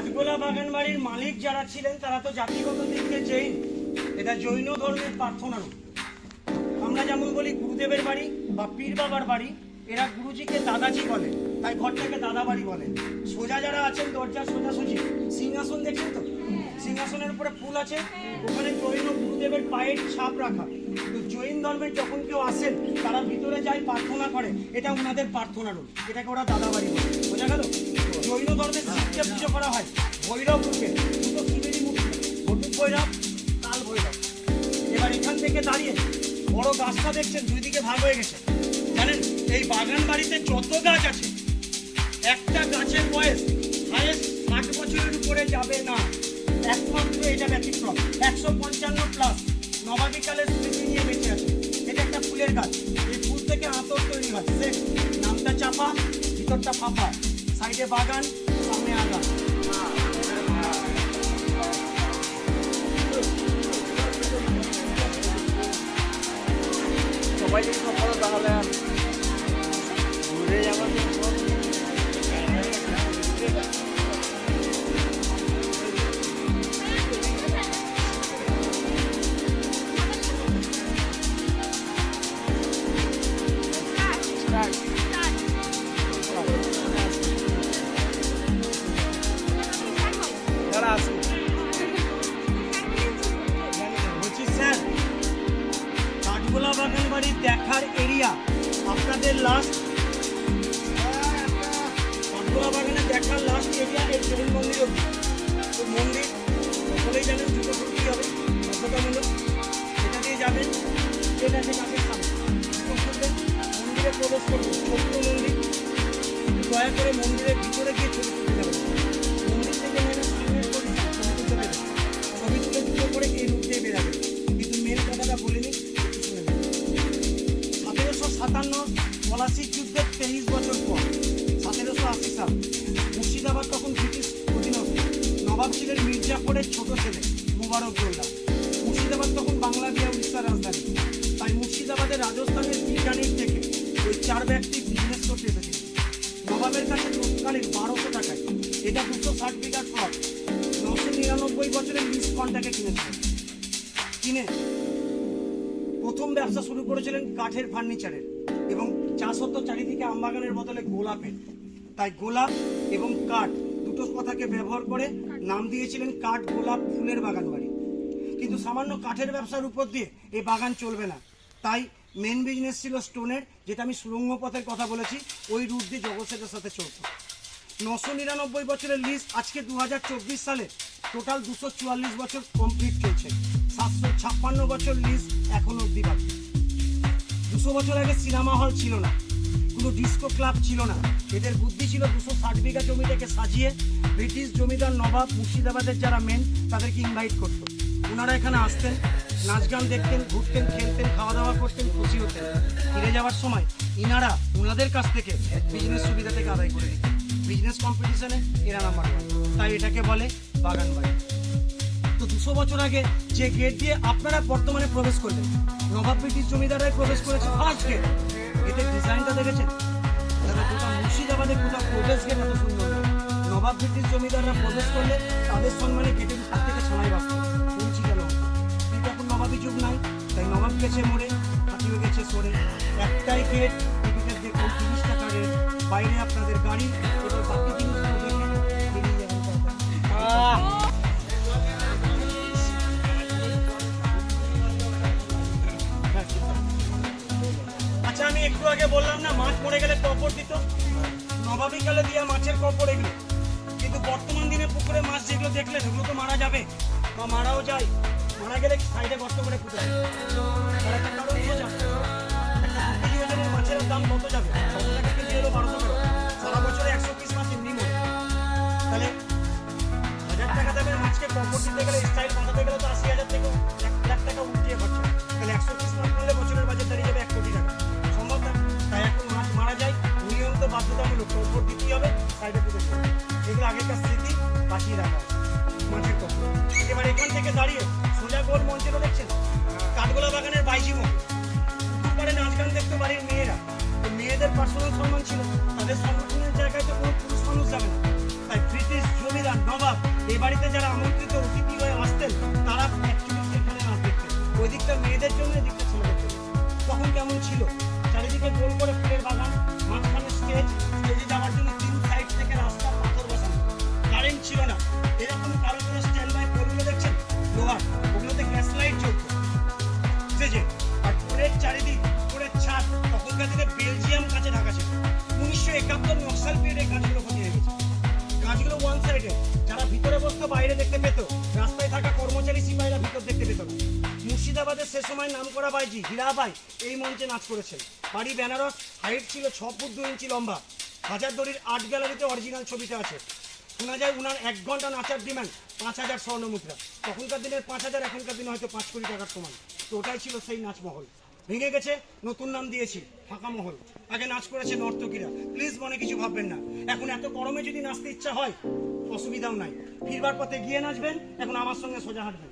কাঠগোলা বাগান বাড়ির মালিক যারা ছিলেন তারা তো জাতিগত দিক থেকে জৈন। এটা জৈন ধর্মের প্রার্থনা রূপ। আমরা যেমন বলি গুরুদেবের বাড়ি বা পীর বাবার বাড়ি, এরা গুরুজিকে দাদাজি বলে, তাই ঘরটাকে দাদা বাড়ি বলে। সোজা যারা আছেন দরজা সোজাসুজি সিংহাসন দেখছেন তো, সিংহাসনের উপরে ফুল আছে, ওখানে জৈন গুরুদেবের পায়ের ছাপ রাখা। তো জৈন ধর্মের যখন কেউ আসেন তারা ভিতরে যায় প্রার্থনা করে, এটা ওনাদের প্রার্থনা রূপ, এটাকে ওরা দাদা বাড়ি বলে। বোঝা গেল? জৈন ধর্মের শিবকে পুজো করা হয় ভৈরব রূপে, দুটো শিবেরই মূর্তি, বটুক ভৈরব, কাল ভৈরব। এবার এখান থেকে দাঁড়িয়ে বড় গাছটা দেখছেন দুই দিকে ভাগ হয়ে গেছে, জানেন এই বাগান বাড়িতে যত গাছ আছে একটা গাছের বয়স হায়েস্ট 60 বছরের উপরে যাবে না, একমাত্র এটা ব্যতিক্রম। 155 প্লাস নবাবিকালের স্মৃতি নিয়ে বেঁচে আছে। এটা একটা ফুলের গাছ, এই ফুল থেকে আতর তৈরি হয়, নামটা চাপা, ভিতরটা ফাঁপা, সাইডে বাগান, সামনে আগান। সবাই যদি করো তাহলে ঘুরে যাবার বাগান বাড়ির দেখার এরিয়া আপনাদের লাস্ট, কাঠগোলা বাগানে দেখার লাস্ট এরিয়া এই জৈন মন্দির অব্দি। তো মন্দির সকলেই জানেন জুতো করতেই হবে, বাধ্যতামূলক। এটা দিয়ে যাবেন, ট্রেন আছে কাছের সামনে, জুতো করবেন, মন্দিরে প্রবেশ করবেন, ছোট্ট মন্দির। দয়া করে মন্দিরের ভিতরে গিয়ে ছবি তুলতে যাবেন, মন্দির থেকে নেমে সামনের ছবি তুলতে দেবেন, ছবি তুলে জুতো করে এই রুট দিয়ে বেরাবেন। কিন্তু মেন কথাটা বলিনি, 1757 পলাশির যুদ্ধের 23 বছর পর 1780 সাল, মুর্শিদাবাদ তখন ব্রিটিশ অধীনস্থ, নবাব ছিলেন মির্জাফরের ছোট ছেলে মুবারকদৌল্লা। মুর্শিদাবাদ তখন বাংলা দিয়ে উড়িষ্যার রাজধানী, তাই মুর্শিদাবাদের রাজস্থানের বিজ্ঞানীর থেকে ওই 4 ব্যক্তি বিজনেস করতে এসেছিল। নবাবের কাছে তৎকালীন 1200 টাকায় এটা 260 বিঘার প্লট 999 বছরের লিজ কন্ট্রাক্টে কিনেছিলেন। কিনে প্রথম ব্যবসা শুরু করেছিলেন কাঠের ফার্নিচারের, এবং চাষ হতো চারিদিকে আমবাগানের বদলে গোলাপের, তাই গোলাপ এবং কাঠ দুটো কথাকে ব্যবহার করে নাম দিয়েছিলেন কাঠ গোলাপ ফুলের বাগান বাড়ি। কিন্তু সামান্য কাঠের ব্যবসার উপর দিয়ে এই বাগান চলবে না, তাই মেন বিজনেস ছিল স্টোনের, যেটা আমি সুড়ঙ্গ পথের কথা বলেছি, ওই রুট দিয়ে জগৎসেটের সাথে চলত। 999 বছরের লিস্ট, আজকে 2024 সালে টোটাল 244 বছর কমপ্লিট চলছে। 756 বছর লিস্ট এখনো অব্দি বাকি। 200 বছর আগে সিনেমা হল ছিল না, কোনো ডিস্কো ক্লাব ছিল না। এদের বুদ্ধি ছিল 260 বিঘা জমিটাকে সাজিয়ে ব্রিটিশ জমিদার নবাব মুর্শিদাবাদের যারা মেন তাদেরকে ইনভাইট করতো। ওনারা এখানে আসতেন, নাচ গান দেখতেন, ঘুরতেন, খেলতেন, খাওয়া দাওয়া করতেন, খুশি হতেন। ফিরে যাওয়ার সময় ইনারা ওনাদের কাছ থেকে বিজনেস সুবিধা থেকে আদায় করে দিতেন। বিজনেস কম্পিটিশনে এরা নাম্বার 1, তাই এটাকে বলে বাগান বাড়ি। তো 200 বছর আগে যে গেট দিয়ে আপনারা বর্তমানে প্রবেশ করলেন, নবাব ব্রিটিশ জমিদাররাই প্রবেশ করেছে ফার্স্ট গেট। এতে ডিজাইনটা দেখেছেন, তারা গোটা মুর্শিদাবাদের গোটা প্রবেশ গেট এত সুন্দর। নবাব ব্রিটিশ জমিদাররা প্রবেশ করলে তাদের সম্মানে গেটের উপর থেকে ছানাই বাঁচত, পৌঁছে গেল। কিন্তু এখন নবাবী যুগ নাই, তাই নবাব গেছে মোড়ে, হাতিও গেছে সরে। একটাই গেট, টিকিটের দেখুন 30 টাকা রেট, বাইরে আপনাদের গাড়ি। এবার বাকি জিনিসগুলো দেখে বেরিয়ে যাবেন। আচ্ছা, আমি একটু আগে বললাম না মাছ মরে গেলে কপড় দিত, নবাবী কালে দিয়া মাছের কপড় এগুলো। কিন্তু বর্তমান দিনে পুকুরে মাছ যেগুলো দেখলেন ওগুলো তো মারা যাবে বা মারাও যায়। মারা গেলে সাইডে গর্ত করে পুঁতে দেয়। তার একটা কারণ সোজা, একটা 2 কেজি ওজনের মাছের দাম কত যাবে? 600 টাকা কেজি হলো 1200 টাকা, সারা বছরে 100 পিস মাছ এমনি মরে। তাহলে 1000 টাকা দেবেন মাছকে কপড় দিতে গেলে, স্টাইল বাঁধাতে গেলে তো 80,000 থেকে 1 লাখ টাকা উঠিয়ে খরচা। তাহলে 100 পিস মাছ করলে বছরের বাজার দাঁড়িয়ে যাবে 1 কোটি টাকা। সম্ভব না, তাই এখন মাছ মারা যায়, নিয়ম তো বাধ্যতামূলক, কপড় দিতেই হবে, সাইডে পুঁতে দেবে। এগুলো আগেকার স্মৃতি বাঁচিয়ে রাখা মাছের কপড়। এবার এখান থেকে দাঁড়িয়ে সোজা গোল মঞ্চেরও দেখছেন কাঠগোলা বাগানের বাইজি মুখ, পুকুরপাড়ে নাচ গান দেখতে বাড়ির মেয়েরা। মেয়েদের পার্সোনাল সম্মান ছিল, তাদের সংগঠনের জায়গায় তো কোনো পুরুষ মানুষ যাবে না, তাই ফ্রি ব্রিটিশ জমিদার নবাব এ বাড়িতে যারা আমন্ত্রিত অতিথি হয়ে আসতেন তারা অ্যাকচুয়ালি সেখানে নাচ দেখতেন। ওই দিকটা মেয়েদের জন্য, এদিকটা ছেলেদের জন্য। তখন কেমন ছিল? চারিদিকে গোল করে ফুলের বাগান, মাঝখানে স্টেজ, স্টেজে যাওয়ার জন্য 3 সাইড থেকে রাস্তা, পাথর বসানো, কারেন্ট ছিল না। এরকম কারো করে স্ট্যান্ড বাই পোলগুলো দেখছেন লোহার, ওগুলোতে গ্যাস লাইট জ্বলতো স্টেজে। আর পোলের চারিদিক, পোলের ছাদ তখনকার দিনে বেলজিয়াম কাঁচে ঢাকা ছিল। 1971 নকশাল পিরিয়ডে কাঁচগুলো ক্ষতি হয়ে গেছে। কাঁচগুলো ওয়ান সাইডে, যারা ভিতরে বসতো বাইরে দেখতে পেত, রাস্তায় থাকা কর্মচারী সিপাহীরা ভিতর দেখতে পেত না। মুর্শিদাবাদের সে সময় নাম করা বাইজি হীরাবাই এই মঞ্চে নাচ করেছেন। বাড়ি বেনারস, হাইট ছিল 6 ফুট 2 ইঞ্চি লম্বা। হাজারদুয়ারির আর্ট গ্যালারিতে অরিজিনাল ছবিটা আছে। শোনা যায় উনার 1 ঘন্টা নাচার ডিমান্ড 5000 স্বর্ণ মুদ্রা। তখনকার দিনের 5000 এখনকার দিনে হয়তো 5 কোটি টাকার সমান। তো ওটাই ছিল সেই নাচমহল। ভেঙে গেছে, নতুন নাম দিয়েছি ফাঁকা মহল। আগে নাচ করেছে নর্তকীরা। প্লিজ মনে কিছু ভাববেন না। এখন এত গরমে যদি নাচতে ইচ্ছা হয় অসুবিধাও নাই, ফিরবার পথে গিয়ে নাচবেন, এখন আমার সঙ্গে সোজা হাঁটবেন।